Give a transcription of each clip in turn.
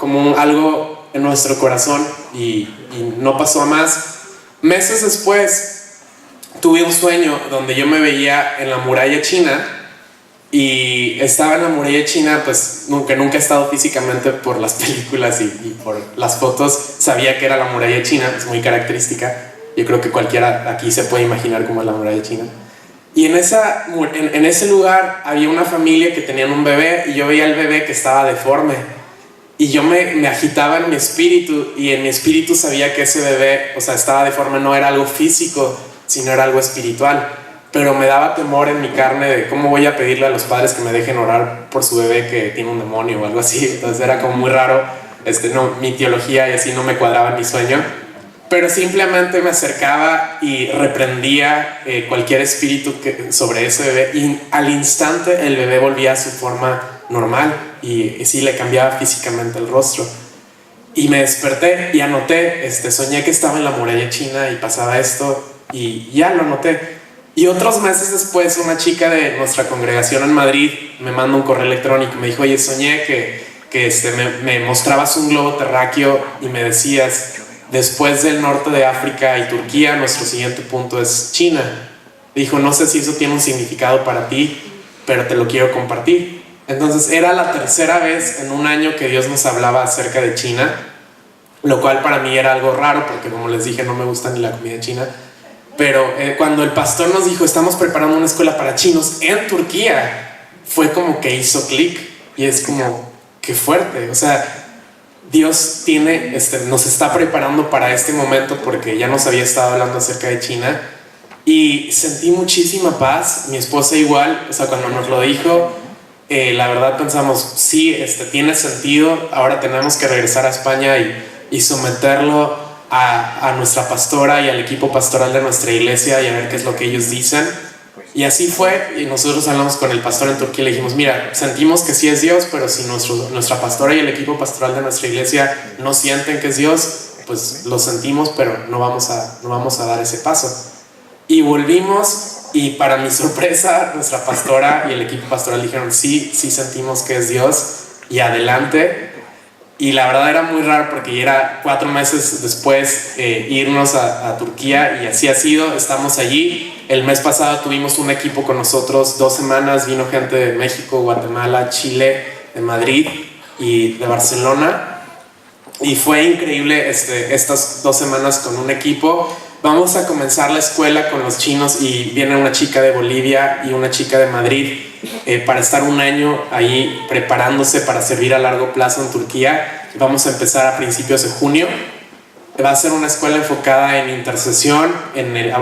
como algo en nuestro corazón y no pasó a más. Meses después tuve un sueño donde yo me veía en la muralla china y estaba en la muralla china, pues nunca he estado físicamente por las películas y por las fotos, sabía que era la muralla china, es muy característica. Yo creo que cualquiera aquí se puede imaginar cómo es la muralla china. Y en ese lugar había una familia que tenían un bebé y yo veía al bebé que estaba deforme. Y yo me agitaba en mi espíritu y en mi espíritu sabía que ese bebé, o sea, estaba deforme, no era algo físico, sino era algo espiritual. Pero me daba temor en mi carne de cómo voy a pedirle a los padres que me dejen orar por su bebé que tiene un demonio o algo así. Entonces era como muy raro, mi teología y así no me cuadraba en mi sueño. Pero simplemente me acercaba y reprendía cualquier espíritu sobre ese bebé y al instante el bebé volvía a su forma normal y sí le cambiaba físicamente el rostro. Y me desperté y anoté, soñé que estaba en la muralla china y pasaba esto y ya lo anoté. Y otros meses después una chica de nuestra congregación en Madrid me manda un correo electrónico y me dijo, oye, soñé que me mostrabas un globo terráqueo y me decías, después del norte de África y Turquía, nuestro siguiente punto es China. Dijo, no sé si eso tiene un significado para ti, pero te lo quiero compartir. Entonces era la tercera vez en un año que Dios nos hablaba acerca de China, lo cual para mí era algo raro porque, como les dije, no me gusta ni la comida china. Pero cuando el pastor nos dijo, estamos preparando una escuela para chinos en Turquía, fue como que hizo clic y es como, qué fuerte. O sea, Dios nos está preparando para este momento porque ya nos había estado hablando acerca de China y sentí muchísima paz. Mi esposa igual, o sea, cuando nos lo dijo, la verdad pensamos, sí, tiene sentido. Ahora tenemos que regresar a España y someterlo a nuestra pastora y al equipo pastoral de nuestra iglesia y a ver qué es lo que ellos dicen. Y así fue, y nosotros hablamos con el pastor en Turquía y le dijimos, mira, sentimos que sí es Dios, pero si nuestra pastora y el equipo pastoral de nuestra iglesia no sienten que es Dios, pues lo sentimos, pero no vamos a dar ese paso. Y volvimos, y para mi sorpresa, nuestra pastora y el equipo pastoral dijeron, sí sentimos que es Dios, y adelante. Y la verdad era muy raro porque ya era 4 meses después irnos a Turquía y así ha sido, estamos allí. El mes pasado tuvimos un equipo con nosotros 2 semanas, vino gente de México, Guatemala, Chile, de Madrid y de Barcelona y fue increíble estas 2 semanas con un equipo. Vamos a comenzar la escuela con los chinos y viene una chica de Bolivia y una chica de Madrid para estar un año ahí preparándose para servir a largo plazo en Turquía. Vamos a empezar a principios de junio. Va a ser una escuela enfocada en intercesión,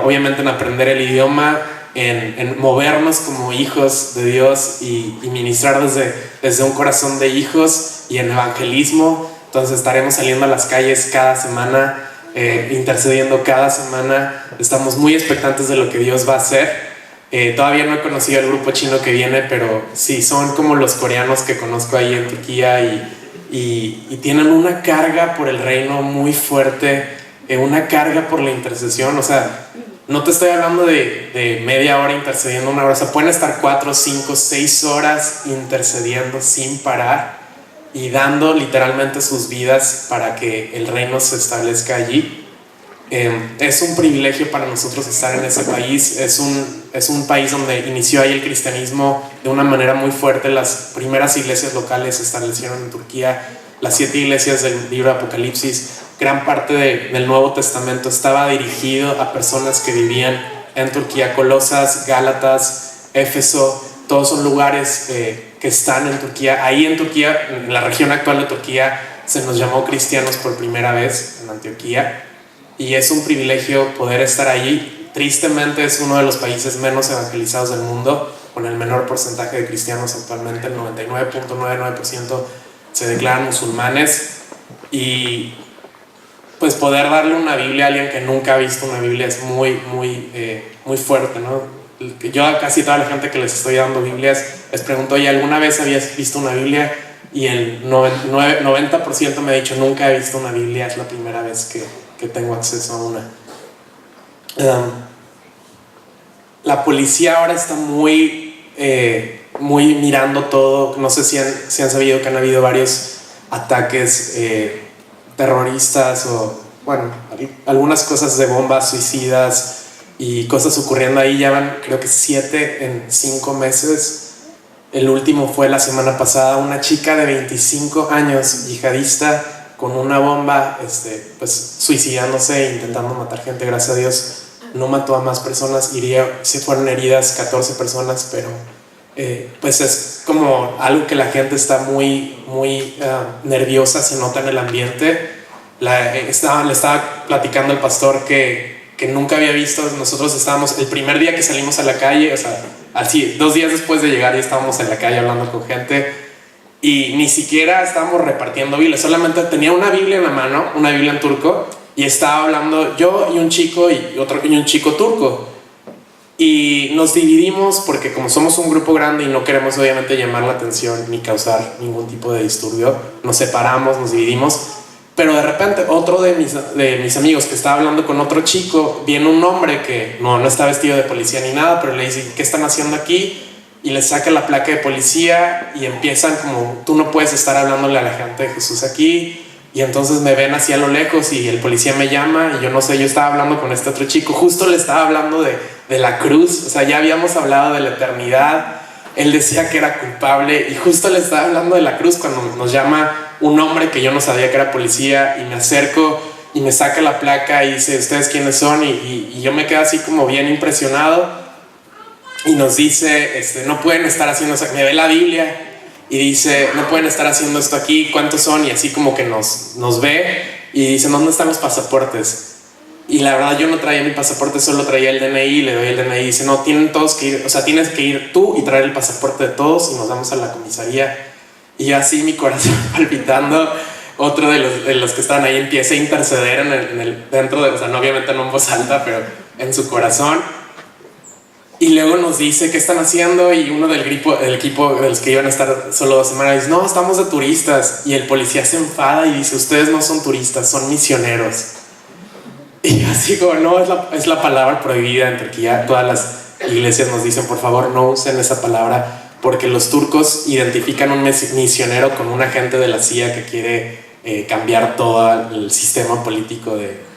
obviamente en aprender el idioma, en movernos como hijos de Dios y ministrar desde un corazón de hijos y en evangelismo. Entonces estaremos saliendo a las calles cada semana, intercediendo cada semana. Estamos muy expectantes de lo que Dios va a hacer. Todavía no he conocido el grupo chino que viene, pero sí, son como los coreanos que conozco ahí en Turquía y tienen una carga por el reino muy fuerte, una carga por la intercesión. O sea, no te estoy hablando de media hora intercediendo, 1 hora. O sea, pueden estar 4, 5, 6 horas intercediendo sin parar y dando literalmente sus vidas para que el reino se establezca allí. Es un privilegio para nosotros estar en ese país. Es un país donde inició ahí el cristianismo de una manera muy fuerte. Las primeras iglesias locales se establecieron en Turquía. Las 7 iglesias del libro de Apocalipsis, gran parte del Nuevo Testamento estaba dirigido a personas que vivían en Turquía. Colosas, Gálatas, Éfeso, todos son lugares que están en Turquía. Ahí en Turquía, en la región actual de Turquía, se nos llamó cristianos por primera vez, en Antioquía. Y es un privilegio poder estar allí. Tristemente es uno de los países menos evangelizados del mundo, con el menor porcentaje de cristianos actualmente. El 99.99% se declaran musulmanes. Y pues poder darle una Biblia a alguien que nunca ha visto una Biblia es muy fuerte, ¿no? Yo a casi toda la gente que les estoy dando Biblias les pregunto, oye, ¿alguna vez habías visto una Biblia? Y el 90% me ha dicho, nunca he visto una Biblia, es la primera vez que tengo acceso a una. La policía ahora está muy mirando todo. No sé si han sabido que han habido varios ataques terroristas o, bueno, algunas cosas de bombas suicidas y cosas ocurriendo ahí. Ya van, creo que 7 en 5 meses. El último fue la semana pasada, una chica de 25 años, yihadista, con una bomba, pues suicidándose, intentando matar gente. Gracias a Dios no mató a más personas, se fueron heridas 14 personas, pero pues es como algo que la gente está muy nerviosa, se nota en el ambiente. Le estaba platicando al pastor que nunca había visto. Nosotros estábamos, el primer día que salimos a la calle, o sea, así, 2 días después de llegar ya estábamos en la calle hablando con gente y ni siquiera estábamos repartiendo Biblias, solamente tenía una Biblia en la mano, una Biblia en turco, y estaba hablando yo y un chico y un chico turco, y nos dividimos porque como somos un grupo grande y no queremos obviamente llamar la atención ni causar ningún tipo de disturbio, nos separamos, nos dividimos. Pero de repente otro de mis amigos que estaba hablando con otro chico, viene un hombre que no está vestido de policía ni nada, pero le dice, ¿qué están haciendo aquí? Y le saca la placa de policía y empiezan como, tú no puedes estar hablándole a la gente de Jesús aquí. Y entonces me ven así a lo lejos y el policía me llama y yo no sé, yo estaba hablando con este otro chico, justo le estaba hablando de la cruz, o sea, ya habíamos hablado de la eternidad. Él decía que era culpable y justo le estaba hablando de la cruz cuando nos llama un hombre que yo no sabía que era policía, y me acerco y me saca la placa y dice, ¿ustedes quiénes son? Y yo me quedo así como bien impresionado y nos dice, no pueden estar haciendo, o sea, me ve la Biblia y dice, no pueden estar haciendo esto aquí, ¿cuántos son? Y así como que nos ve y dice, ¿dónde están los pasaportes? Y la verdad yo no traía mi pasaporte, solo traía el DNI, le doy el DNI y dice, no, tienen todos que ir, o sea, tienes que ir tú y traer el pasaporte de todos y nos vamos a la comisaría. Y yo así, mi corazón palpitando, otro de los que estaban ahí empieza a interceder dentro de, o sea, no, obviamente no en voz alta, pero en su corazón. Y luego nos dice qué están haciendo y uno del equipo de los que iban a estar solo 2 semanas dice, no, estamos de turistas. Y el policía se enfada y dice, ustedes no son turistas, son misioneros. Y así como, no, es la palabra prohibida en Turquía. Todas las iglesias nos dicen, por favor, no usen esa palabra, porque los turcos identifican un misionero como un agente de la CIA que quiere cambiar todo el sistema político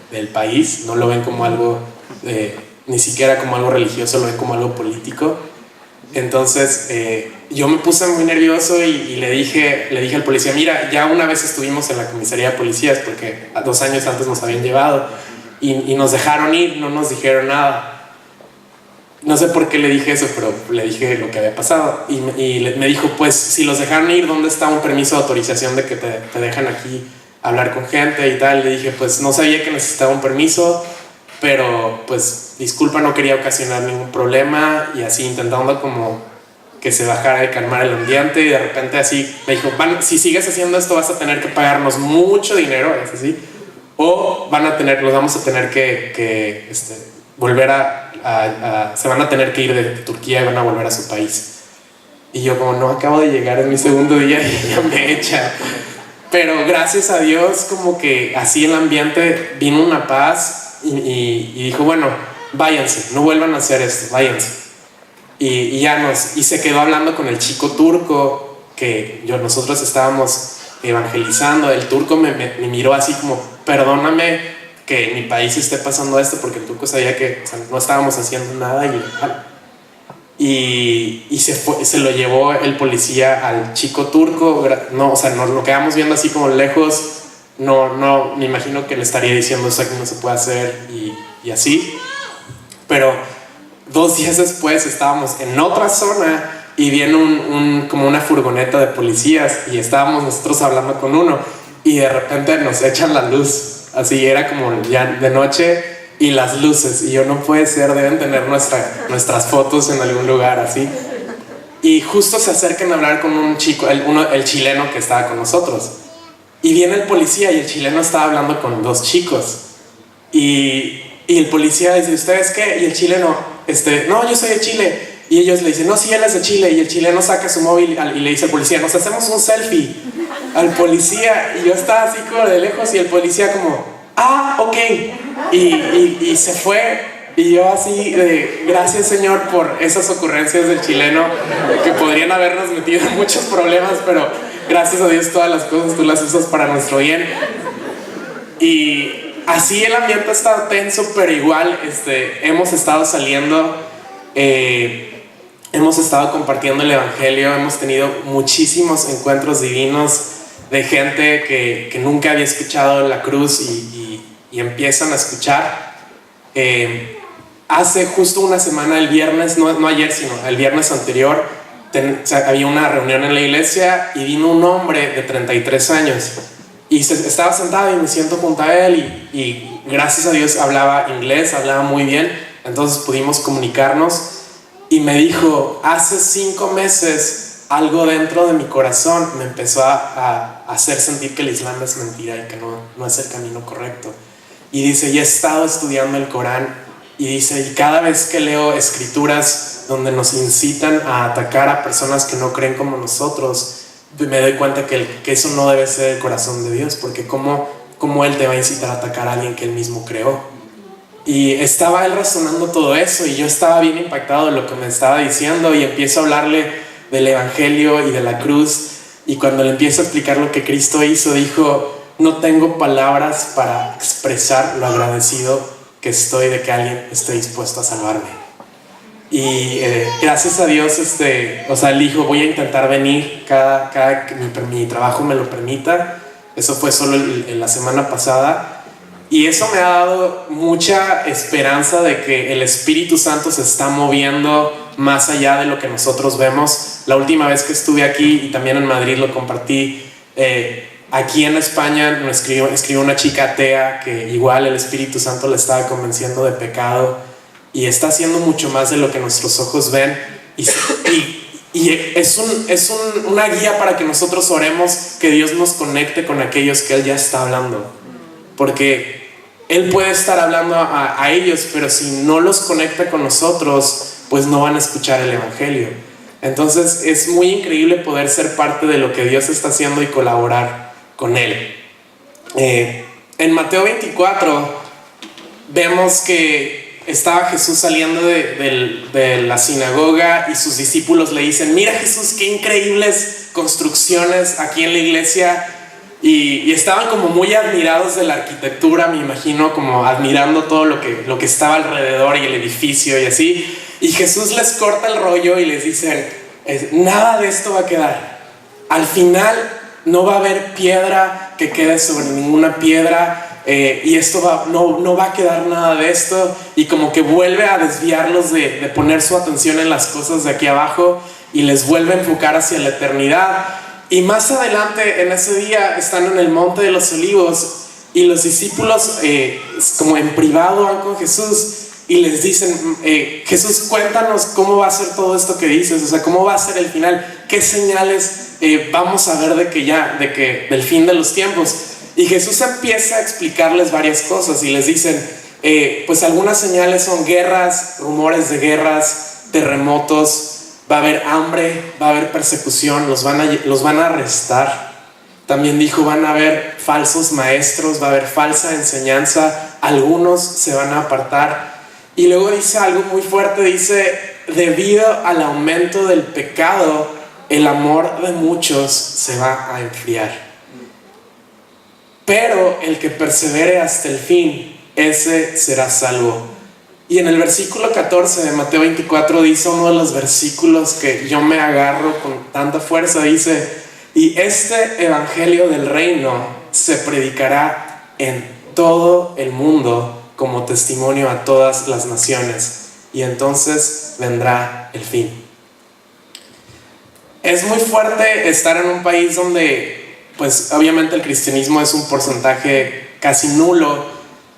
del país. No lo ven como algo, ni siquiera como algo religioso, lo ven como algo político. Entonces yo me puse muy nervioso y le dije al policía, mira, ya una vez estuvimos en la comisaría de policías porque 2 años antes nos habían llevado y nos dejaron ir, no nos dijeron nada. No sé por qué le dije eso, pero le dije lo que había pasado y me dijo, pues si los dejaron ir, ¿dónde está un permiso de autorización de que te dejan aquí hablar con gente y tal? Le dije, pues no sabía que necesitaba un permiso, pero pues disculpa, no quería ocasionar ningún problema, y así intentando como que se bajara y calmar el ambiente. Y de repente así me dijo, si sigues haciendo esto vas a tener que pagarnos mucho dinero, es así, o los vamos a tener que volver se van a tener que ir de Turquía y van a volver a su país. Y yo como, no, acabo de llegar, es mi segundo día y ya me echa. Pero gracias a Dios como que así el ambiente vino una paz y dijo, bueno, váyanse, no vuelvan a hacer esto, váyanse. Y se quedó hablando con el chico turco que nosotros estábamos evangelizando. El turco me miró así como, perdóname que en mi país esté pasando esto, porque el turco sabía que, o sea, no estábamos haciendo nada y se lo llevó el policía al chico turco. No, o sea, nos lo quedamos viendo así como lejos. No me imagino que le estaría diciendo eso que no se puede hacer y así. Pero 2 días después estábamos en otra zona y viene como una furgoneta de policías y estábamos nosotros hablando con uno y de repente nos echan la luz. Así era como ya de noche y las luces, y yo, no puede ser, deben tener nuestras fotos en algún lugar así. Y justo se acercan a hablar con un chico, el chileno que estaba con nosotros, y viene el policía y el chileno estaba hablando con 2 chicos y el policía dice, ¿ustedes qué? Y el chileno, no, yo soy de Chile. Y ellos le dicen, no, sí, él es de Chile. Y el chileno saca su móvil y le dice al policía, nos hacemos un selfie. Al policía, y yo estaba así como de lejos y el policía como, ok. Y se fue. Y yo así, gracias Señor por esas ocurrencias del chileno que podrían habernos metido en muchos problemas, pero Gracias a Dios todas las cosas tú las usas para nuestro bien. Y así el ambiente ha estado tenso, pero igual hemos estado saliendo, hemos estado compartiendo el evangelio, hemos tenido muchísimos encuentros divinos de gente que nunca había escuchado la cruz y empiezan a escuchar. Hace justo una semana, el viernes, no ayer, sino el viernes anterior, había una reunión en la iglesia y vino un hombre de 33 años y estaba sentado y me siento junto a él y gracias a Dios hablaba inglés, hablaba muy bien, entonces pudimos comunicarnos y me dijo: hace 5 meses algo dentro de mi corazón me empezó a hacer sentir que el Islam es mentira y que no es el camino correcto. Y dice, y he estado estudiando el Corán. Y dice, y cada vez que leo escrituras donde nos incitan a atacar a personas que no creen como nosotros, me doy cuenta que eso no debe ser el corazón de Dios, porque ¿cómo Él te va a incitar a atacar a alguien que Él mismo creó? Y estaba él razonando todo eso y yo estaba bien impactado de lo que me estaba diciendo y empiezo a hablarle del evangelio y de la cruz, y cuando le empiezo a explicar lo que Cristo hizo, dijo: no tengo palabras para expresar lo agradecido que estoy de que alguien esté dispuesto a salvarme. Y gracias a Dios, él dijo: voy a intentar venir cada que mi trabajo me lo permita. Eso fue solo la semana pasada. Y eso me ha dado mucha esperanza de que el Espíritu Santo se está moviendo más allá de lo que nosotros vemos. La última vez que estuve aquí, y también en Madrid lo compartí, aquí en España me escribió una chica atea que igual el Espíritu Santo le estaba convenciendo de pecado y está haciendo mucho más de lo que nuestros ojos ven. Y es una guía para que nosotros oremos que Dios nos conecte con aquellos que Él ya está hablando. Porque Él puede estar hablando a ellos, pero si no los conecta con nosotros, pues no van a escuchar el evangelio. Entonces es muy increíble poder ser parte de lo que Dios está haciendo y colaborar con Él. En Mateo 24 vemos que estaba Jesús saliendo de la sinagoga y sus discípulos le dicen: mira, Jesús, qué increíbles construcciones aquí en la iglesia. Y estaban como muy admirados de la arquitectura, me imagino, como admirando todo lo que estaba alrededor y el edificio y así. Y Jesús les corta el rollo y les dice: nada de esto va a quedar. Al final no va a haber piedra que quede sobre ninguna piedra, y esto no va a quedar nada de esto. Y como que vuelve a desviarlos de poner su atención en las cosas de aquí abajo y les vuelve a enfocar hacia la eternidad. Y más adelante en ese día están en el Monte de los Olivos y los discípulos como en privado van con Jesús y les dicen: Jesús, cuéntanos cómo va a ser todo esto que dices, o sea, cómo va a ser el final, qué señales vamos a ver del fin de los tiempos. Y Jesús empieza a explicarles varias cosas y les dicen: pues algunas señales son guerras, rumores de guerras, terremotos, va a haber hambre, va a haber persecución, los van a arrestar. También dijo: van a haber falsos maestros, va a haber falsa enseñanza, algunos se van a apartar. Y luego dice algo muy fuerte, dice: debido al aumento del pecado, el amor de muchos se va a enfriar. Pero el que persevere hasta el fin, ese será salvo. Y en el versículo 14 de Mateo 24 dice uno de los versículos que yo me agarro con tanta fuerza. Dice: y este evangelio del reino se predicará en todo el mundo como testimonio a todas las naciones, y entonces vendrá el fin. Es muy fuerte estar en un país donde, pues obviamente el cristianismo es un porcentaje casi nulo,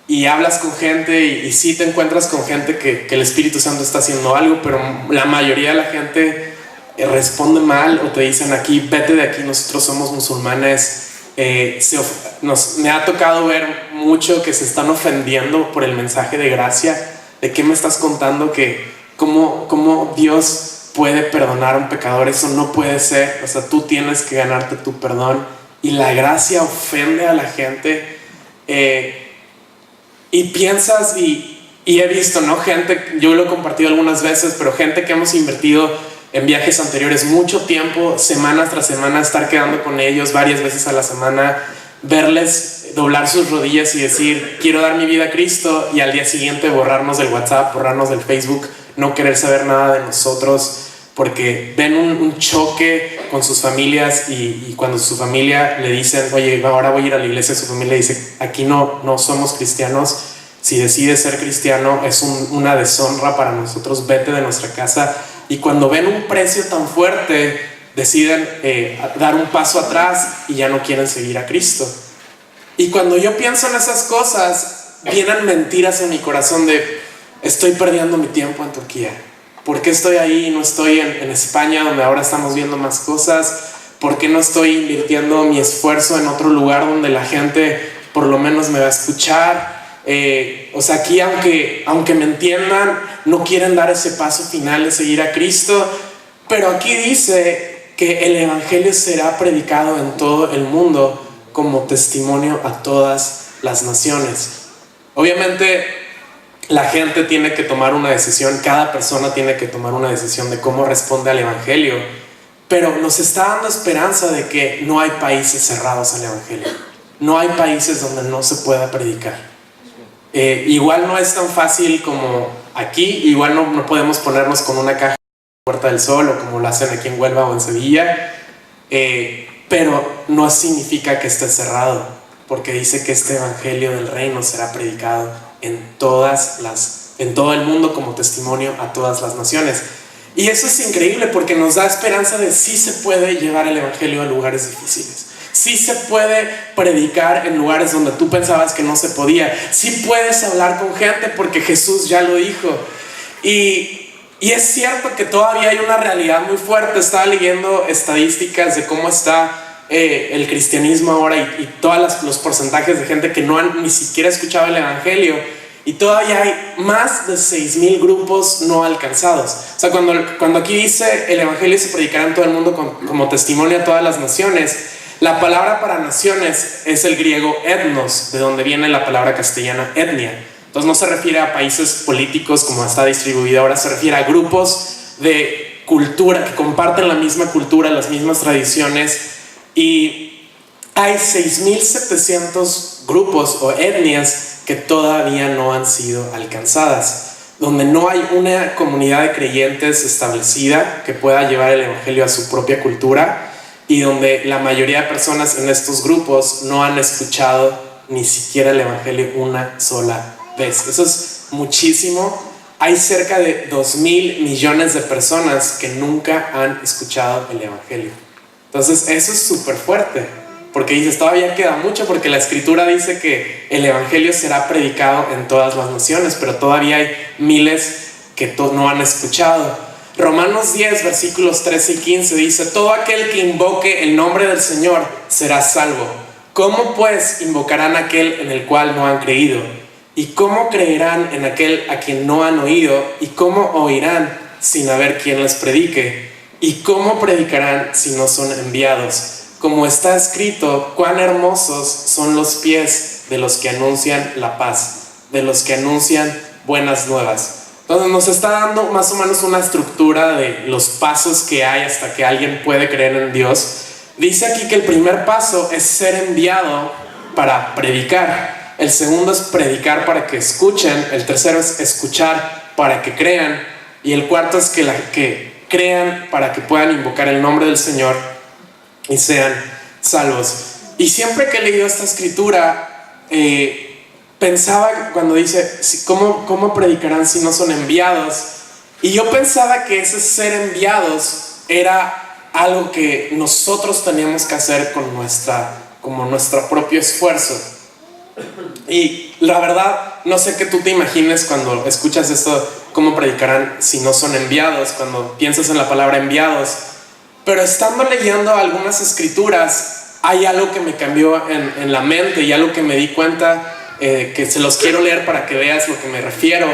y hablas con gente y sí te encuentras con gente que el Espíritu Santo está haciendo algo, pero la mayoría de la gente responde mal o te dicen: aquí, vete de aquí, nosotros somos musulmanes. Me ha tocado ver mucho que se están ofendiendo por el mensaje de gracia. ¿De qué me estás contando? Que cómo Dios puede perdonar a un pecador, eso no puede ser, o sea, tú tienes que ganarte tu perdón. Y la gracia ofende a la gente. Y piensas, y he visto, ¿no? Gente, yo lo he compartido algunas veces, pero gente que hemos invertido en viajes anteriores mucho tiempo, semana tras semana, estar quedando con ellos varias veces a la semana, verles doblar sus rodillas y decir, quiero dar mi vida a Cristo, y al día siguiente borrarnos del WhatsApp, borrarnos del Facebook, no querer saber nada de nosotros, porque ven un choque con sus familias y cuando su familia le dicen, oye, ahora voy a ir a la iglesia, su familia dice, aquí no somos cristianos, si decides ser cristiano es una deshonra para nosotros, vete de nuestra casa. Y cuando ven un precio tan fuerte, deciden dar un paso atrás y ya no quieren seguir a Cristo. Y cuando yo pienso en esas cosas, vienen mentiras en mi corazón de, estoy perdiendo mi tiempo en Turquía. ¿Por qué estoy ahí y no estoy en España, donde ahora estamos viendo más cosas? ¿Por qué no estoy invirtiendo mi esfuerzo en otro lugar donde la gente por lo menos me va a escuchar? O sea, aquí aunque me entiendan, no quieren dar ese paso final de seguir a Cristo. Pero aquí dice que el evangelio será predicado en todo el mundo como testimonio a todas las naciones. Obviamente la gente tiene que tomar una decisión, cada persona tiene que tomar una decisión de cómo responde al evangelio, pero nos está dando esperanza de que no hay países cerrados al evangelio, no hay países donde no se pueda predicar. Igual no es tan fácil como aquí, igual no podemos ponernos con una caja en la Puerta del Sol o como lo hacen aquí en Huelva o en Sevilla, pero no significa que esté cerrado, porque dice que este evangelio del reino será predicado en todo el mundo como testimonio a todas las naciones. Y eso es increíble porque nos da esperanza de sí se puede llevar el evangelio a lugares difíciles, sí se puede predicar en lugares donde tú pensabas que no se podía, sí puedes hablar con gente porque Jesús ya lo dijo. Y es cierto que todavía hay una realidad muy fuerte. Estaba leyendo estadísticas de cómo está el cristianismo ahora y todos los porcentajes de gente que no han ni siquiera escuchado el evangelio, y todavía hay más de 6,000 grupos no alcanzados. O sea, cuando aquí dice el evangelio se predicará en todo el mundo como testimonio a todas las naciones, la palabra para naciones es el griego etnos, de donde viene la palabra castellana etnia. Entonces no se refiere a países políticos como está distribuida ahora, se refiere a grupos de cultura que comparten la misma cultura, las mismas tradiciones. Y hay 6,700 grupos o etnias que todavía no han sido alcanzadas, donde no hay una comunidad de creyentes establecida que pueda llevar el evangelio a su propia cultura, y donde la mayoría de personas en estos grupos no han escuchado ni siquiera el evangelio una sola vez. Eso es muchísimo. Hay cerca de 2,000 millones de personas que nunca han escuchado el evangelio. Entonces eso es súper fuerte, porque dices, todavía queda mucho, porque la escritura dice que el evangelio será predicado en todas las naciones, pero todavía hay miles que no han escuchado. Romanos 10 versículos 13 y 15 dice, todo aquel que invoque el nombre del Señor será salvo. ¿Cómo pues invocarán a aquel en el cual no han creído? ¿Y cómo creerán en aquel a quien no han oído? ¿Y cómo oirán sin haber quien les predique? ¿Y cómo predicarán si no son enviados? Como está escrito, cuán hermosos son los pies de los que anuncian la paz, de los que anuncian buenas nuevas. Entonces nos está dando más o menos una estructura de los pasos que hay hasta que alguien puede creer en Dios. Dice aquí que el primer paso es ser enviado para predicar. El segundo es predicar para que escuchen. El tercero es escuchar para que crean. Y el cuarto es que crean para que puedan invocar el nombre del Señor y sean salvos. Y siempre que he leído esta escritura, pensaba cuando dice, ¿cómo predicarán si no son enviados? Y yo pensaba que ese ser enviados era algo que nosotros teníamos que hacer como nuestro propio esfuerzo. Y la verdad, no sé qué tú te imagines cuando escuchas esto, cómo predicarán si no son enviados, cuando piensas en la palabra enviados. Pero estando leyendo algunas escrituras, hay algo que me cambió en la mente y algo que me di cuenta, que se los quiero leer para que veas lo que me refiero.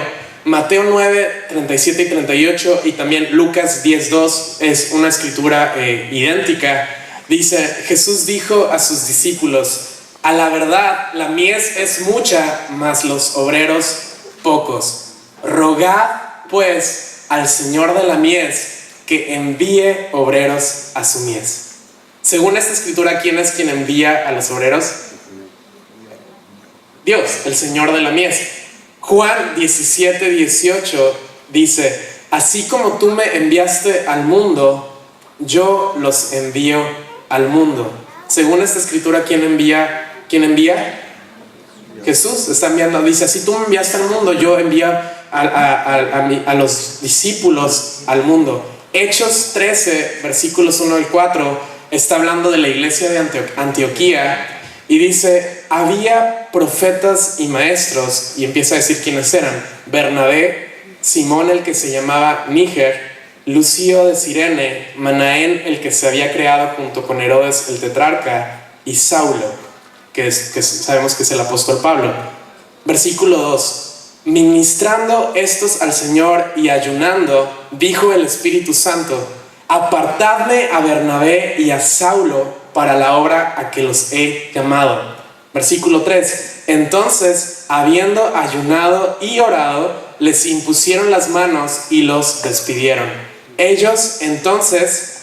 Mateo 9, 37 y 38 y también Lucas 10, 2 es una escritura idéntica. Dice, Jesús dijo a sus discípulos, a la verdad, la mies es mucha, mas los obreros pocos. Rogad, pues, al Señor de la mies que envíe obreros a su mies. Según esta escritura, ¿quién es quien envía a los obreros? Dios, el Señor de la mies. Juan 17:18 dice: así como tú me enviaste al mundo, yo los envío al mundo. Según esta escritura, ¿quién envía? ¿Quién envía? Jesús está enviando. Dice: así tú me enviaste al mundo, yo envío a los discípulos al mundo. Hechos 13, versículos 1 al 4, está hablando de la iglesia de Antioquía y dice: había profetas y maestros, y empieza a decir quiénes eran: Bernabé, Simón el que se llamaba Níger, Lucio de Cirene, Manaén el que se había creado junto con Herodes el tetrarca, y Saulo, que sabemos que es el apóstol Pablo. Versículo 2: ministrando estos al Señor y ayunando, dijo el Espíritu Santo: apartadme a Bernabé y a Saulo para la obra a que los he llamado. Versículo 3: entonces, habiendo ayunado y orado, les impusieron las manos y los despidieron. Ellos entonces,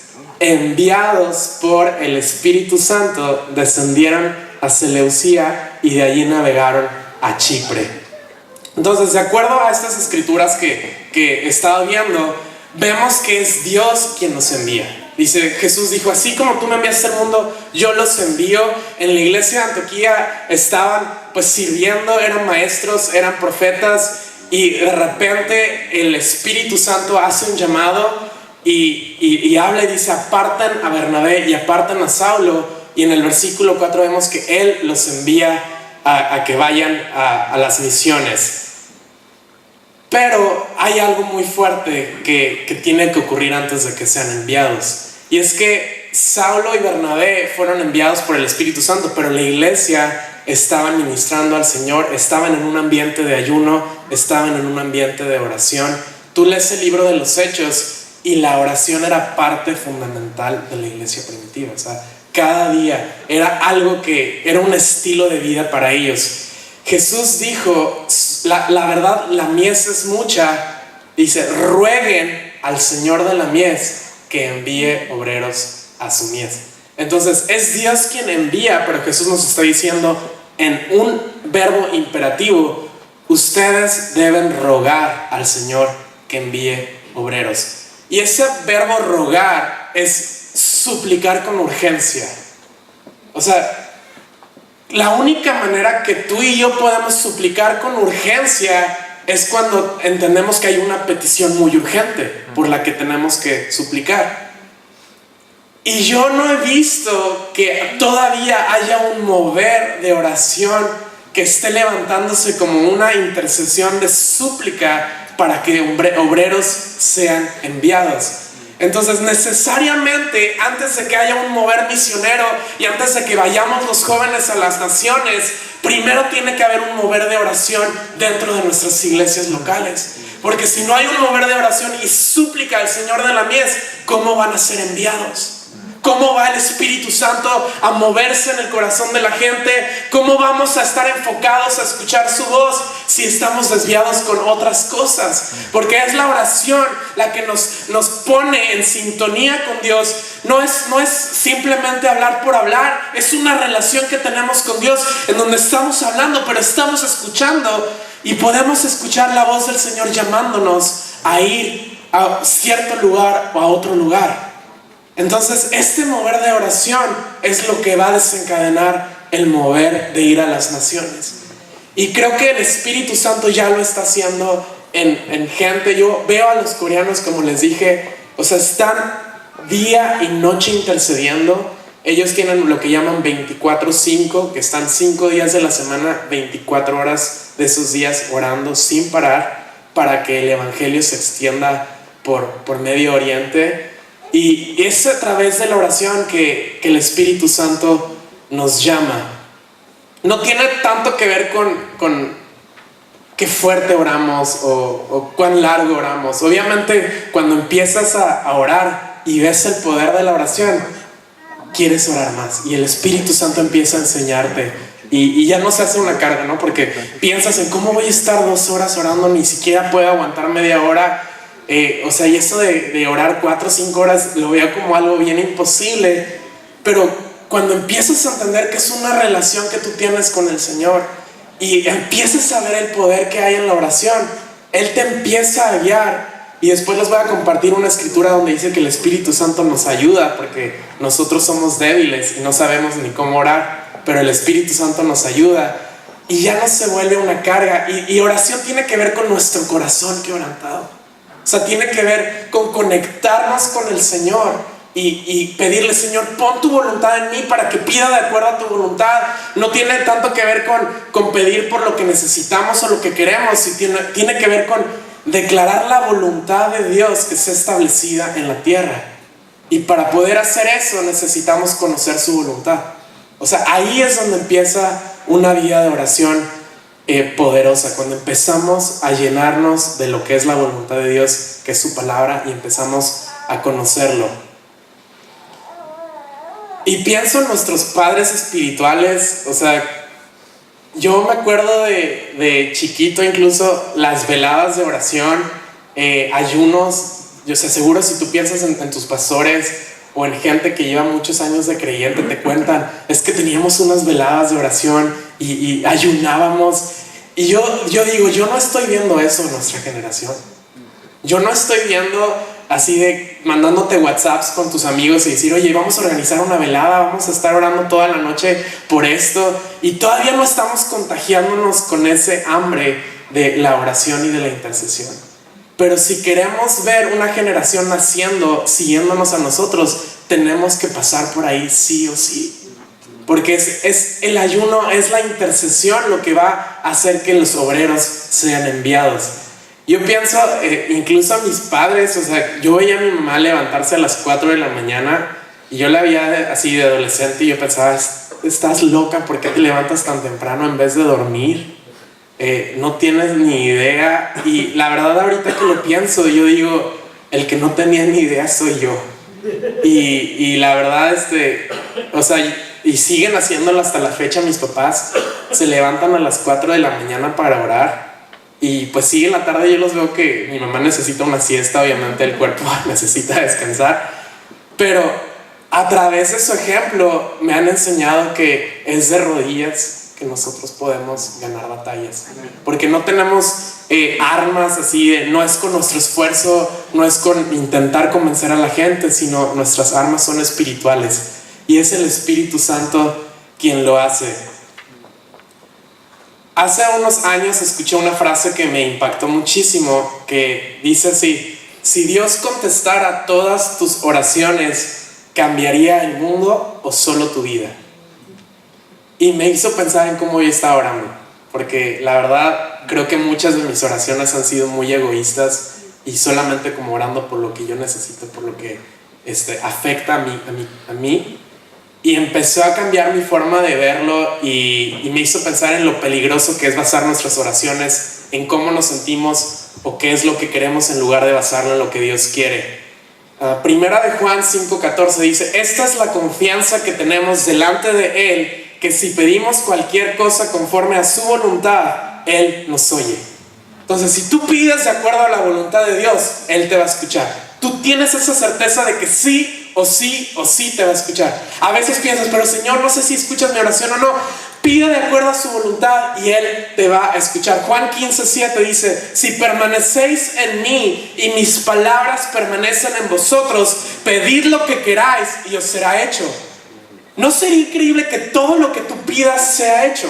enviados por el Espíritu Santo, descendieron a Seleucía y de allí navegaron a Chipre. Entonces, de acuerdo a estas escrituras que he estado viendo, vemos que es Dios quien nos envía. Dice, Jesús dijo: así como tú me enviaste al mundo, yo los envío. En la iglesia de Antioquía estaban pues sirviendo, eran maestros, eran profetas, y de repente el Espíritu Santo hace un llamado y habla y dice: apartan a Bernabé y apartan a Saulo. Y en el versículo 4 vemos que Él los envía a que vayan a las misiones. Pero hay algo muy fuerte que tiene que ocurrir antes de que sean enviados. Y es que Saulo y Bernabé fueron enviados por el Espíritu Santo, pero la iglesia estaba ministrando al Señor, estaban en un ambiente de ayuno, estaban en un ambiente de oración. Tú lees el libro de los Hechos y la oración era parte fundamental de la iglesia primitiva. O sea, cada día era algo que era un estilo de vida para ellos. Jesús dijo: la verdad, la mies es mucha. Dice: rueguen al Señor de la mies que envíe obreros a su mies. Entonces es Dios quien envía, pero Jesús nos está diciendo en un verbo imperativo: ustedes deben rogar al Señor que envíe obreros. Y ese verbo rogar es suplicar con urgencia. O sea, la única manera que tú y yo podemos suplicar con urgencia es cuando entendemos que hay una petición muy urgente por la que tenemos que suplicar. Y yo no he visto que todavía haya un mover de oración que esté levantándose como una intercesión de súplica para que obreros sean enviados. Entonces, necesariamente, antes de que haya un mover misionero y antes de que vayamos los jóvenes a las naciones, primero tiene que haber un mover de oración dentro de nuestras iglesias locales. Porque si no hay un mover de oración y súplica al Señor de la mies, ¿cómo van a ser enviados? ¿Cómo va el Espíritu Santo a moverse en el corazón de la gente? ¿Cómo vamos a estar enfocados a escuchar su voz si estamos desviados con otras cosas? Porque es la oración la que nos pone en sintonía con Dios. No es simplemente hablar por hablar. Es una relación que tenemos con Dios en donde estamos hablando, pero estamos escuchando. Y podemos escuchar la voz del Señor llamándonos a ir a cierto lugar o a otro lugar. Entonces, este mover de oración es lo que va a desencadenar el mover de ir a las naciones. Y creo que el Espíritu Santo ya lo está haciendo en gente. Yo veo a los coreanos, como les dije, o sea, están día y noche intercediendo. Ellos tienen lo que llaman 24/5, que están 5 días de la semana, 24 horas de esos días orando sin parar para que el Evangelio se extienda por Medio Oriente. Y es a través de la oración que el Espíritu Santo nos llama. No tiene tanto que ver con qué fuerte oramos o cuán largo oramos. Obviamente, cuando empiezas a orar y ves el poder de la oración, quieres orar más. Y el Espíritu Santo empieza a enseñarte. Y ya no se hace una carga, ¿no? Porque piensas en cómo voy a estar 2 horas orando, ni siquiera puedo aguantar media hora. O sea, y eso de orar 4 o 5 horas lo veo como algo bien imposible, pero cuando empiezas a entender que es una relación que tú tienes con el Señor y empiezas a ver el poder que hay en la oración, Él te empieza a guiar. Y después les voy a compartir una escritura donde dice que el Espíritu Santo nos ayuda, porque nosotros somos débiles y no sabemos ni cómo orar, pero el Espíritu Santo nos ayuda y ya no se vuelve una carga. Y oración tiene que ver con nuestro corazón quebrantado. O sea, tiene que ver con conectarnos con el Señor y pedirle: Señor, pon tu voluntad en mí para que pida de acuerdo a tu voluntad. No tiene tanto que ver con pedir por lo que necesitamos o lo que queremos, y tiene que ver con declarar la voluntad de Dios que sea establecida en la tierra. Y para poder hacer eso necesitamos conocer su voluntad. O sea, ahí es donde empieza una vida de oración poderosa, cuando empezamos a llenarnos de lo que es la voluntad de Dios, que es su palabra, y empezamos a conocerlo. Y pienso en nuestros padres espirituales. O sea, yo me acuerdo de chiquito, incluso las veladas de oración, ayunos. Yo sé, seguro si tú piensas en tus pastores o en gente que lleva muchos años de creyente, te cuentan: es que teníamos unas veladas de oración y ayunábamos. Y yo digo, yo no estoy viendo eso en nuestra generación. Yo no estoy viendo así de mandándote WhatsApps con tus amigos y decir: oye, vamos a organizar una velada, vamos a estar orando toda la noche por esto. Y todavía no estamos contagiándonos con ese hambre de la oración y de la intercesión. Pero si queremos ver una generación naciendo, siguiéndonos a nosotros, tenemos que pasar por ahí sí o sí. Porque es el ayuno, es la intercesión lo que va a hacer que los obreros sean enviados. Yo pienso, incluso a mis padres, o sea, yo veía a mi mamá levantarse a las 4 de la mañana y yo la veía así de adolescente y yo pensaba: estás loca, ¿por qué te levantas tan temprano en vez de dormir? No tienes ni idea. Y la verdad, ahorita que lo pienso, yo digo: el que no tenía ni idea soy yo. Y la verdad, o sea, y siguen haciéndolo hasta la fecha. Mis papás se levantan a las 4 de la mañana para orar. Y pues sí, en la tarde yo los veo que mi mamá necesita una siesta, obviamente el cuerpo necesita descansar, pero a través de su ejemplo me han enseñado que es de rodillas que nosotros podemos ganar batallas, porque no tenemos armas así, no es con nuestro esfuerzo, no es con intentar convencer a la gente, sino nuestras armas son espirituales, y es el Espíritu Santo quien lo hace. Hace unos años escuché una frase que me impactó muchísimo, que dice así: si Dios contestara todas tus oraciones, ¿cambiaría el mundo o solo tu vida? Y me hizo pensar en cómo yo estaba orando, porque la verdad creo que muchas de mis oraciones han sido muy egoístas y solamente como orando por lo que yo necesito, por lo que afecta a mí. Y empezó a cambiar mi forma de verlo y me hizo pensar en lo peligroso que es basar nuestras oraciones en cómo nos sentimos o qué es lo que queremos, en lugar de basarlo en lo que Dios quiere. Primera de Juan 5:14 dice: esta es la confianza que tenemos delante de Él, que si pedimos cualquier cosa conforme a su voluntad, Él nos oye. Entonces, si tú pides de acuerdo a la voluntad de Dios, Él te va a escuchar. Tú tienes esa certeza de que sí o sí te va a escuchar. A veces piensas: pero Señor, no sé si escuchas mi oración o no. Pide de acuerdo a su voluntad y Él te va a escuchar. Juan 15:7 dice: si permanecéis en mí y mis palabras permanecen en vosotros, pedid lo que queráis y os será hecho. ¿No sería increíble que todo lo que tú pidas sea hecho?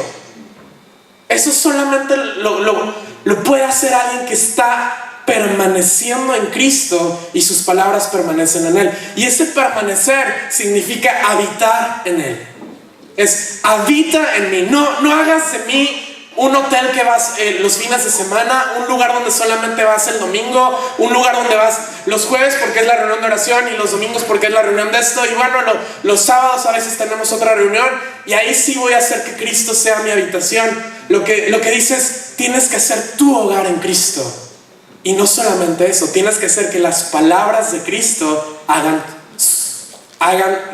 Eso solamente lo puede hacer alguien que está permaneciendo en Cristo y sus palabras permanecen en Él. Y ese permanecer significa habitar en Él. Es: habita en mí. No hagas de mí un hotel que vas los fines de semana, un lugar donde solamente vas el domingo, un lugar donde vas los jueves porque es la reunión de oración y los domingos porque es la reunión de esto, y bueno, los sábados a veces tenemos otra reunión y ahí sí voy a hacer que Cristo sea mi habitación. Lo que dices: tienes que hacer tu hogar en Cristo. Y no solamente eso, tienes que hacer que las palabras de Cristo hagan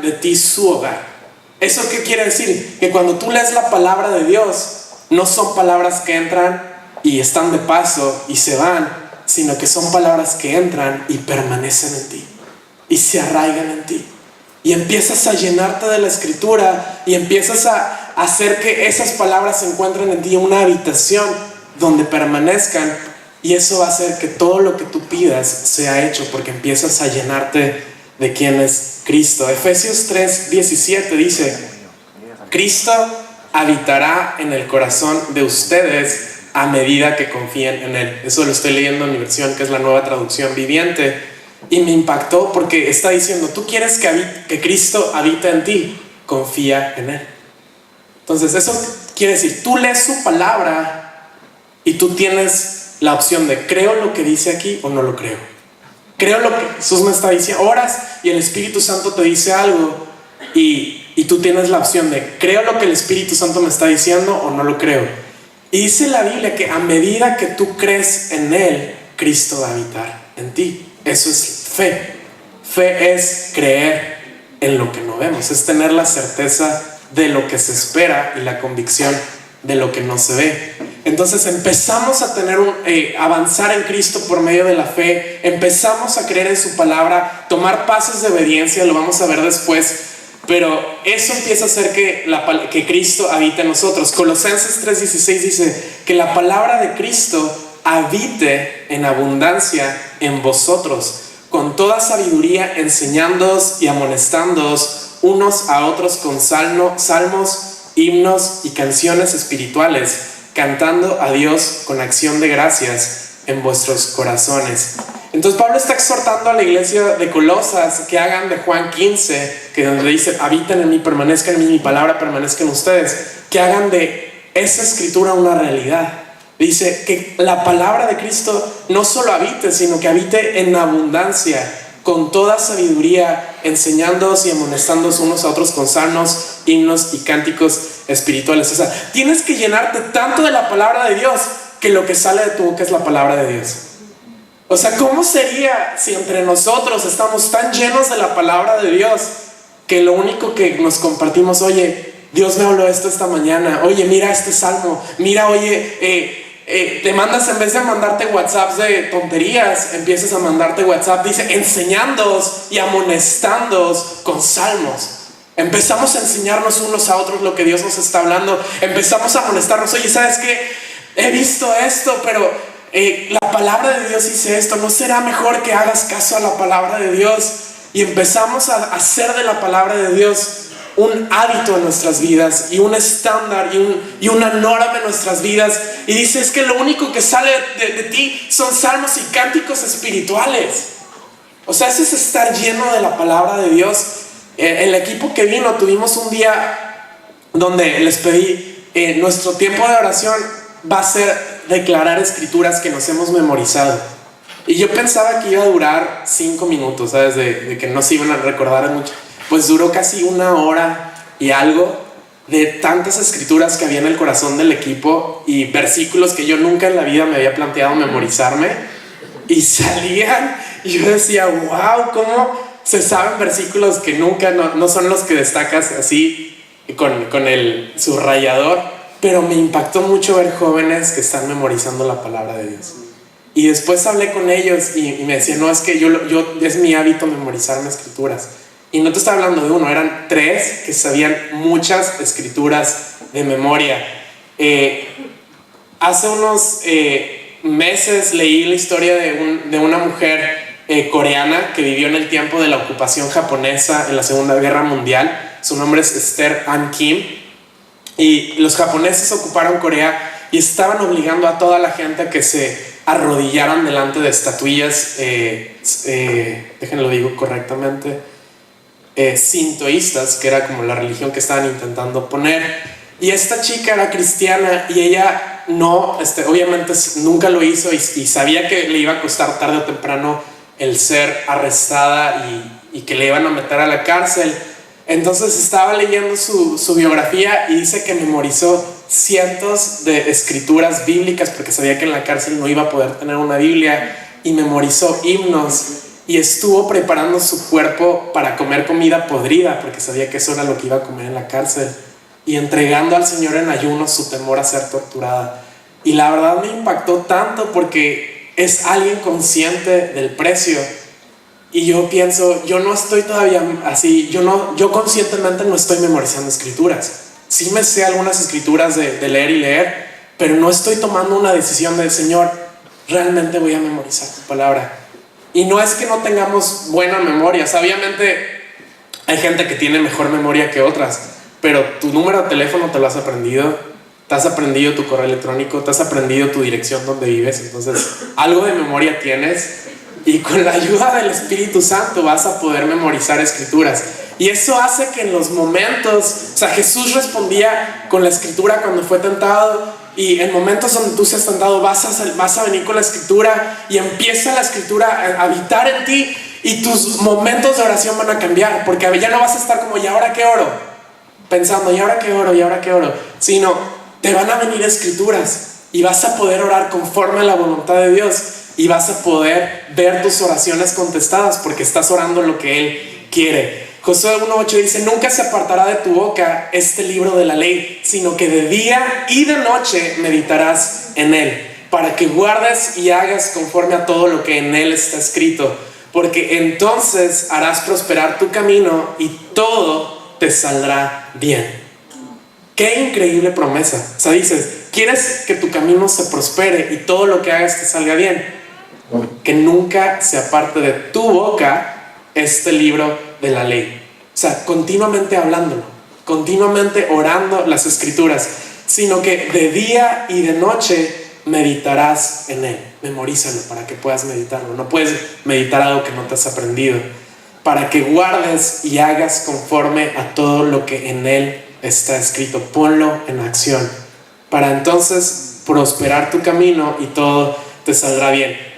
de ti su hogar. ¿Eso qué quiere decir? Que cuando tú lees la palabra de Dios, no son palabras que entran y están de paso y se van, sino que son palabras que entran y permanecen en ti y se arraigan en ti. Y empiezas a llenarte de la Escritura y empiezas a hacer que esas palabras se encuentren en ti, una habitación donde permanezcan, y eso va a hacer que todo lo que tú pidas sea hecho, porque empiezas a llenarte de quién es Cristo. Efesios 3:17 dice: Cristo habitará en el corazón de ustedes a medida que confíen en Él. Eso lo estoy leyendo en mi versión, que es la Nueva Traducción Viviente. Y me impactó porque está diciendo: tú quieres que Cristo habite en ti, confía en Él. Entonces eso quiere decir, tú lees su palabra y tú tienes la opción de creo lo que dice aquí o no lo creo. Creo lo que Jesús me está diciendo. Oras y el Espíritu Santo te dice algo y tú tienes la opción de creo lo que el Espíritu Santo me está diciendo o no lo creo. Y dice la Biblia que a medida que tú crees en Él, Cristo va a habitar en ti. Eso es fe. Fe es creer en lo que no vemos, es tener la certeza de lo que se espera y la convicción de lo que no se ve. Entonces empezamos a tener avanzar en Cristo por medio de la fe, empezamos a creer en su palabra, tomar pasos de obediencia, lo vamos a ver después, pero eso empieza a hacer que Cristo habite en nosotros. Colosenses 3:16 dice que la palabra de Cristo habite en abundancia en vosotros, con toda sabiduría, enseñándoos y amonestándoos unos a otros con salmos, himnos y canciones espirituales, cantando a Dios con acción de gracias en vuestros corazones. Entonces Pablo está exhortando a la iglesia de Colosas que hagan de Juan 15, que donde dice: habiten en mí, permanezcan en mí, mi palabra permanezca en ustedes, que hagan de esa escritura una realidad. Dice que la palabra de Cristo no solo habite, sino que habite en abundancia, con toda sabiduría, enseñándoos y amonestándoos unos a otros con salmos, himnos y cánticos espirituales. O sea, tienes que llenarte tanto de la palabra de Dios que lo que sale de tu boca es la palabra de Dios. O sea, ¿cómo sería si entre nosotros estamos tan llenos de la palabra de Dios que lo único que nos compartimos: oye, Dios me habló esto esta mañana, oye, mira este salmo, mira, oye, te mandas, en vez de mandarte WhatsApps de tonterías, empiezas a mandarte WhatsApp, dice, enseñándoos y amonestándoos con salmos. Empezamos a enseñarnos unos a otros lo que Dios nos está hablando. Empezamos a amonestarnos: oye, ¿sabes qué? He visto esto, pero la palabra de Dios dice esto. ¿No será mejor que hagas caso a la palabra de Dios? Y empezamos a hacer de la palabra de Dios un hábito en nuestras vidas y un estándar y una norma en nuestras vidas. Y dice: es que lo único que sale de ti son salmos y cánticos espirituales. O sea, eso es estar lleno de la palabra de Dios. El equipo que vino, tuvimos un día donde les pedí, nuestro tiempo de oración va a ser declarar escrituras que nos hemos memorizado. Y yo pensaba que iba a durar 5 minutos, ¿sabes? De que no se iban a recordar mucho. Pues duró casi 1 hora y algo, de tantas escrituras que había en el corazón del equipo y versículos que yo nunca en la vida me había planteado memorizarme, y salían y yo decía: wow, cómo se saben versículos que nunca, no son los que destacas así con el subrayador. Pero me impactó mucho ver jóvenes que están memorizando la palabra de Dios. Y después hablé con ellos y me decían: no, es que yo es mi hábito memorizarme escrituras. Y no te estaba hablando de uno, eran 3 que sabían muchas escrituras de memoria. Hace unos meses leí la historia de una mujer coreana que vivió en el tiempo de la ocupación japonesa en la Segunda Guerra Mundial. Su nombre es Esther Ann Kim. Y los japoneses ocuparon Corea y estaban obligando a toda la gente a que se arrodillaran delante de estatuillas, déjenlo digo correctamente, sintoístas, que era como la religión que estaban intentando poner. Y esta chica era cristiana y ella no, obviamente nunca lo hizo y sabía que le iba a costar tarde o temprano el ser arrestada y que le iban a meter a la cárcel. Entonces estaba leyendo su biografía y dice que memorizó cientos de escrituras bíblicas porque sabía que en la cárcel no iba a poder tener una Biblia, y memorizó himnos y estuvo preparando su cuerpo para comer comida podrida porque sabía que eso era lo que iba a comer en la cárcel, y entregando al Señor en ayuno su temor a ser torturada. Y la verdad me impactó tanto porque es alguien consciente del precio. Y yo pienso, yo no estoy todavía así, yo conscientemente no estoy memorizando escrituras. Sí me sé algunas escrituras de leer y leer, pero no estoy tomando una decisión de, Señor, realmente voy a memorizar tu palabra. Y no es que no tengamos buena memoria, obviamente hay gente que tiene mejor memoria que otras, pero tu número de teléfono te lo has aprendido, te has aprendido tu correo electrónico, te has aprendido tu dirección donde vives, entonces algo de memoria tienes. Y con la ayuda del Espíritu Santo vas a poder memorizar escrituras. Y eso hace que en los momentos, o sea, Jesús respondía con la escritura cuando fue tentado. Y en momentos donde tú seas tentado vas a venir con la escritura. Y empieza la escritura a habitar en ti. Y tus momentos de oración van a cambiar. Porque ya no vas a estar como, ¿y ahora qué oro? Pensando, ¿y ahora qué oro? ¿Y ahora qué oro? Sino, te van a venir escrituras. Y vas a poder orar conforme a la voluntad de Dios. Y vas a poder ver tus oraciones contestadas porque estás orando lo que Él quiere. Josué 1:8 dice: nunca se apartará de tu boca este libro de la ley, sino que de día y de noche meditarás en él, para que guardes y hagas conforme a todo lo que en él está escrito, porque entonces harás prosperar tu camino y todo te saldrá bien. Qué increíble promesa. O sea, dices, ¿quieres que tu camino se prospere y todo lo que hagas te salga bien? Que nunca se aparte de tu boca este libro de la ley. O sea, continuamente hablándolo, continuamente orando las escrituras, sino que de día y de noche meditarás en él. Memorízalo para que puedas meditarlo. No puedes meditar algo que no te has aprendido. Para que guardes y hagas conforme a todo lo que en él está escrito. Ponlo en acción para entonces prosperar tu camino y todo te saldrá bien.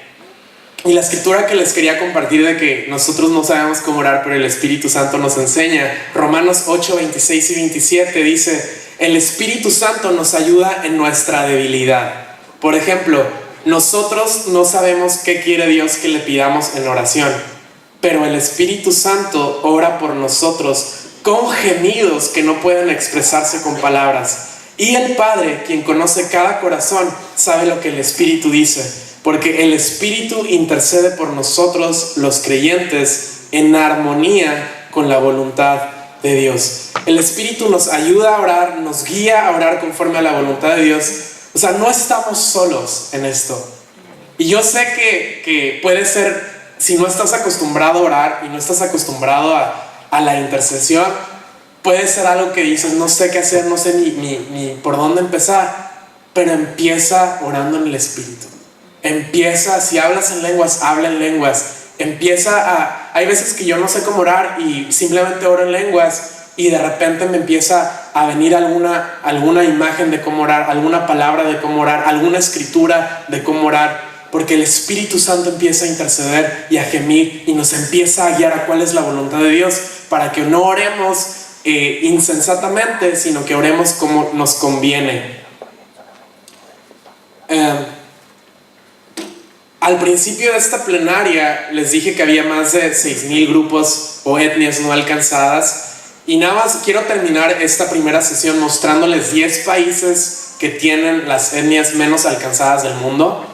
Y la escritura que les quería compartir de que nosotros no sabemos cómo orar, pero el Espíritu Santo nos enseña. Romanos 8, 26 y 27 dice: el Espíritu Santo nos ayuda en nuestra debilidad. Por ejemplo, nosotros no sabemos qué quiere Dios que le pidamos en oración, pero el Espíritu Santo ora por nosotros con gemidos que no pueden expresarse con palabras. Y el Padre, quien conoce cada corazón, sabe lo que el Espíritu dice, porque el Espíritu intercede por nosotros los creyentes en armonía con la voluntad de Dios. El Espíritu nos ayuda a orar, nos guía a orar conforme a la voluntad de Dios. O sea, no estamos solos en esto. Y yo sé que puede ser, si no estás acostumbrado a orar y no estás acostumbrado a la intercesión, puede ser algo que dices, no sé qué hacer, no sé ni por dónde empezar, pero empieza orando en el Espíritu. Empieza, si hablas en lenguas, habla en lenguas. Hay veces que yo no sé cómo orar y simplemente oro en lenguas y de repente me empieza a venir alguna imagen de cómo orar, alguna palabra de cómo orar, alguna escritura de cómo orar, porque el Espíritu Santo empieza a interceder y a gemir y nos empieza a guiar a cuál es la voluntad de Dios, para que no oremos insensatamente, sino que oremos como nos conviene. Al principio de esta plenaria les dije que había más de 6,000 grupos o etnias no alcanzadas, y nada más quiero terminar esta primera sesión mostrándoles 10 países que tienen las etnias menos alcanzadas del mundo,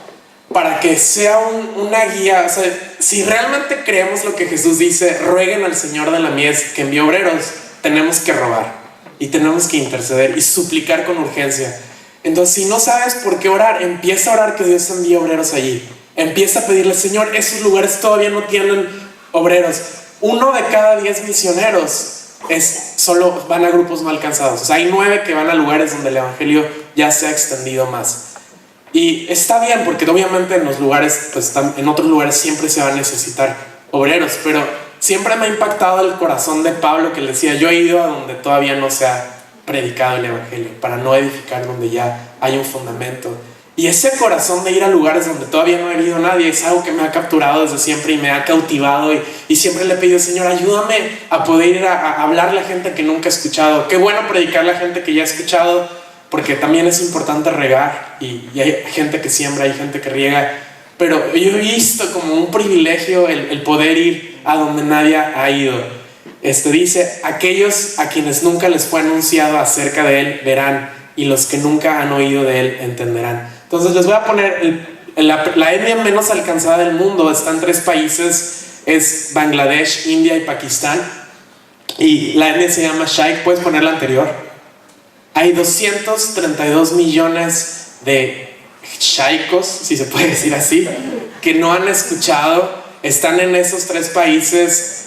para que sea una guía. O sea, si realmente creemos lo que Jesús dice, rueguen al Señor de la mies que envíe obreros, tenemos que rogar y tenemos que interceder y suplicar con urgencia. Entonces, si no sabes por qué orar, empieza a orar que Dios envíe obreros allí. Empieza a pedirle, Señor, esos lugares todavía no tienen obreros. 1 de cada 10 misioneros solo van a grupos no alcanzados. O sea, hay 9 que van a lugares donde el evangelio ya se ha extendido más. Y está bien, porque obviamente en los lugares, pues en otros lugares siempre se va a necesitar obreros, pero siempre me ha impactado el corazón de Pablo, que le decía, yo he ido a donde todavía no se ha predicado el evangelio, para no edificar donde ya hay un fundamento. Y ese corazón de ir a lugares donde todavía no ha ido nadie es algo que me ha capturado desde siempre y me ha cautivado, y siempre le he pedido, Señor, ayúdame a poder ir a hablarle a gente que nunca ha escuchado. Qué bueno predicarle a gente que ya ha escuchado, porque también es importante regar, y hay gente que siembra, hay gente que riega, pero yo he visto como un privilegio el poder ir a donde nadie ha ido. Dice, aquellos a quienes nunca les fue anunciado acerca de él verán, y los que nunca han oído de él entenderán. Entonces les voy a poner la etnia menos alcanzada del mundo está en 3 países, es Bangladesh, India y Pakistán. Y la etnia se llama Shaik. ¿Puedes poner la anterior? Hay 232 millones de shaikos, si se puede decir así, que no han escuchado. Están en esos 3 países.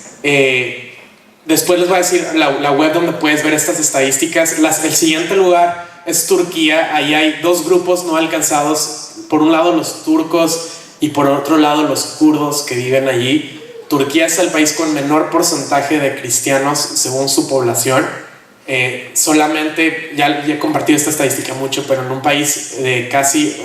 Después les voy a decir la web donde puedes ver estas estadísticas. El siguiente lugar es Turquía. Ahí hay 2 grupos no alcanzados. Por un lado los turcos y por otro lado los kurdos que viven allí. Turquía es el país con menor porcentaje de cristianos según su población. Solamente, ya he compartido esta estadística mucho, pero en un país de casi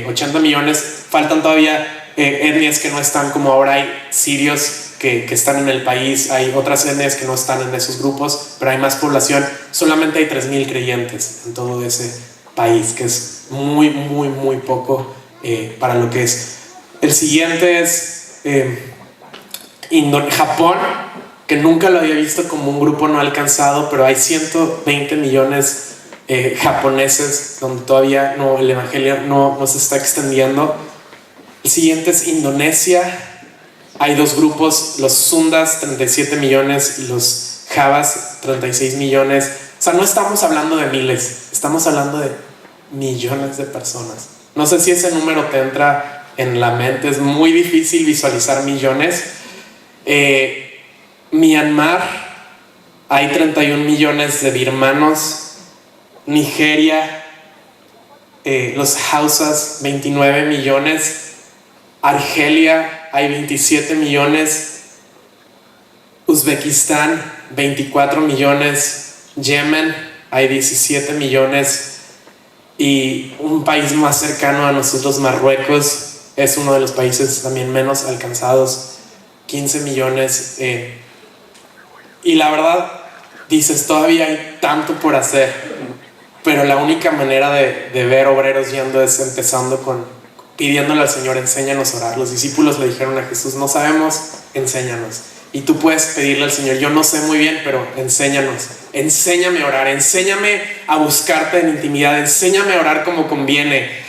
80 millones faltan todavía etnias que no están, como ahora hay sirios que están en el país, hay otras etnias que no están en esos grupos, pero hay más población. Solamente hay 3,000 creyentes en todo ese país, que es muy, muy, muy poco para lo que es. El siguiente es Japón, que nunca lo había visto como un grupo no alcanzado, pero hay 120 millones japoneses donde todavía el evangelio no se está extendiendo. El siguiente es Indonesia. Hay 2 grupos, los Sundas 37 millones y los Javas 36 millones. O sea, no estamos hablando de miles, estamos hablando de millones de personas. No sé si ese número te entra en la mente, es muy difícil visualizar millones. Myanmar, hay 31 millones de birmanos. Nigeria, los Hausas, 29 millones. Argelia, hay 27 millones. Uzbekistán, 24 millones. Yemen, hay 17 millones. Y un país más cercano a nosotros, Marruecos, es uno de los países también menos alcanzados, 15 millones. Y la verdad, dices, todavía hay tanto por hacer, pero la única manera de ver obreros yendo es empezando pidiéndole al Señor, enséñanos a orar. Los discípulos le dijeron a Jesús, no sabemos, enséñanos. Y tú puedes pedirle al Señor, yo no sé muy bien, pero enséñanos, enséñame a orar, enséñame a buscarte en intimidad, enséñame a orar como conviene.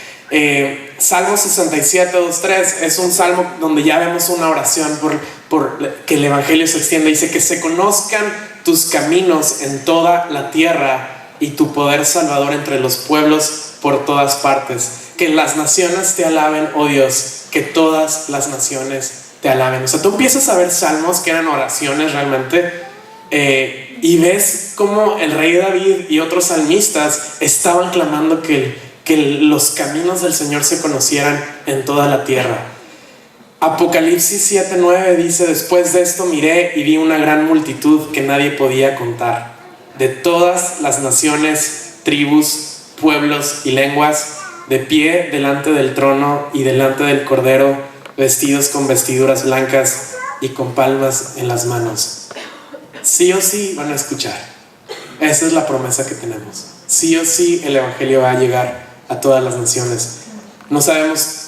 Salmo 67, 2, 3 es un salmo donde ya vemos una oración por que el evangelio se extienda. Dice que se conozcan tus caminos en toda la tierra y tu poder salvador entre los pueblos por todas partes. Que las naciones te alaben, oh Dios, que todas las naciones te alaben. O sea, tú empiezas a ver salmos que eran oraciones realmente, y ves cómo el rey David y otros salmistas estaban clamando que los caminos del Señor se conocieran en toda la tierra. Apocalipsis 7:9 dice, después de esto miré y vi una gran multitud que nadie podía contar, de todas las naciones, tribus, pueblos y lenguas, de pie delante del trono y delante del Cordero, vestidos con vestiduras blancas y con palmas en las manos. Sí o sí van a escuchar. Esa es la promesa que tenemos. Sí o sí el evangelio va a llegar a todas las naciones. No sabemos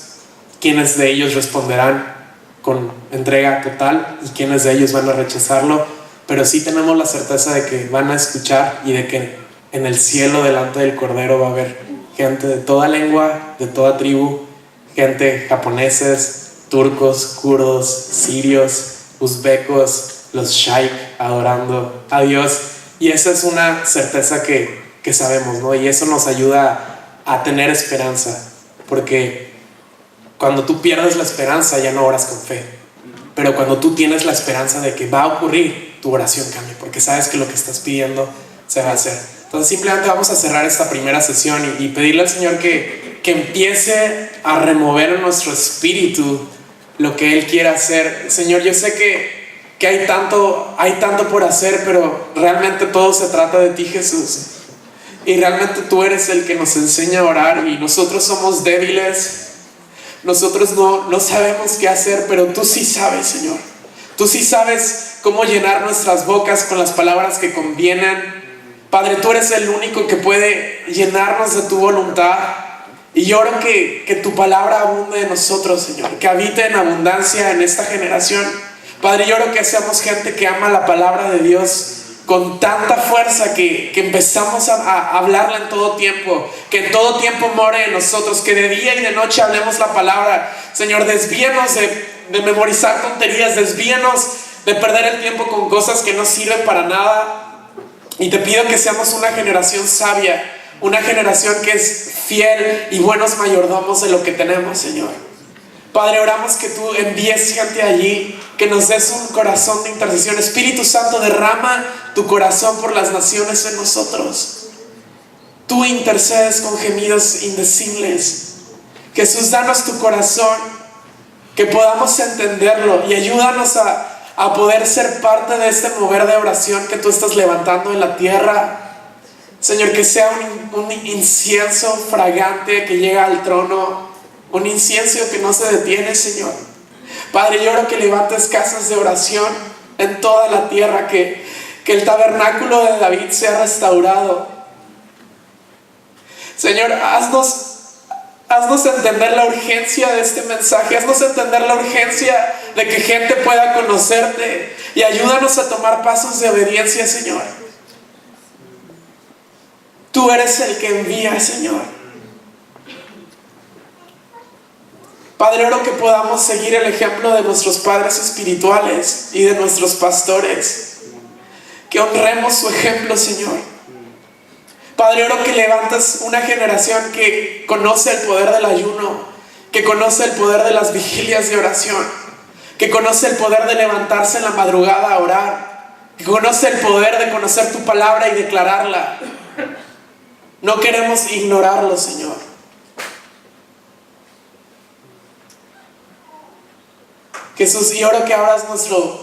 quiénes de ellos responderán con entrega total y quiénes de ellos van a rechazarlo, pero sí tenemos la certeza de que van a escuchar y de que en el cielo delante del Cordero va a haber gente de toda lengua, de toda tribu, gente japoneses, turcos, kurdos, sirios, uzbecos, los shaik adorando a Dios. Y esa es una certeza que sabemos, ¿no? Y eso nos ayuda a tener esperanza, porque cuando tú pierdes la esperanza ya no oras con fe, pero cuando tú tienes la esperanza de que va a ocurrir, tu oración cambia, porque sabes que lo que estás pidiendo se va a hacer. Entonces simplemente vamos a cerrar esta primera sesión y pedirle al Señor que empiece a remover en nuestro espíritu lo que Él quiere hacer. Señor, yo sé que hay tanto por hacer, pero realmente todo se trata de ti, Jesús. Y realmente tú eres el que nos enseña a orar, y nosotros somos débiles. Nosotros no sabemos qué hacer, pero tú sí sabes, Señor. Tú sí sabes cómo llenar nuestras bocas con las palabras que convienen. Padre, tú eres el único que puede llenarnos de tu voluntad. Y yo oro que tu palabra abunde en nosotros, Señor, que habite en abundancia en esta generación. Padre, yo oro que seamos gente que ama la palabra de Dios, con tanta fuerza que empezamos a hablarla en todo tiempo, que en todo tiempo more en nosotros, que de día y de noche hablemos la palabra. Señor, desvíanos de memorizar tonterías, desvíanos de perder el tiempo con cosas que no sirven para nada. Y te pido que seamos una generación sabia, una generación que es fiel y buenos mayordomos de lo que tenemos, Señor. Padre, oramos que tú envíes gente allí, que nos des un corazón de intercesión. Espíritu Santo, derrama tu corazón por las naciones en nosotros. Tú intercedes con gemidos indecibles. Jesús, danos tu corazón, que podamos entenderlo, y ayúdanos a poder ser parte de este mover de oración que tú estás levantando en la tierra. Señor, que sea un incienso fragante que llega al trono, un incienso que no se detiene, Señor. Padre, yo oro que levantes casas de oración en toda la tierra, que el tabernáculo de David sea restaurado. Señor, haznos entender la urgencia de este mensaje, haznos entender la urgencia de que gente pueda conocerte, y ayúdanos a tomar pasos de obediencia, Señor. Tú eres el que envía, Señor. Padre, oro que podamos seguir el ejemplo de nuestros padres espirituales y de nuestros pastores, que honremos su ejemplo, Señor. Padre, oro que levantes una generación que conoce el poder del ayuno, que conoce el poder de las vigilias de oración, que conoce el poder de levantarse en la madrugada a orar, que conoce el poder de conocer tu palabra y declararla. No queremos ignorarlo, Señor. Jesús, y oro que abras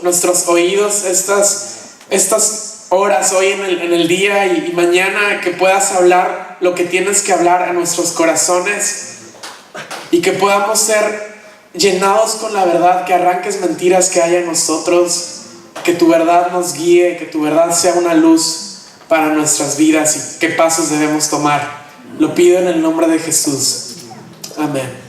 nuestros oídos estas horas hoy en el día y mañana, que puedas hablar lo que tienes que hablar a nuestros corazones, y que podamos ser llenados con la verdad, que arranques mentiras que haya en nosotros, que tu verdad nos guíe, que tu verdad sea una luz para nuestras vidas y qué pasos debemos tomar. Lo pido en el nombre de Jesús. Amén.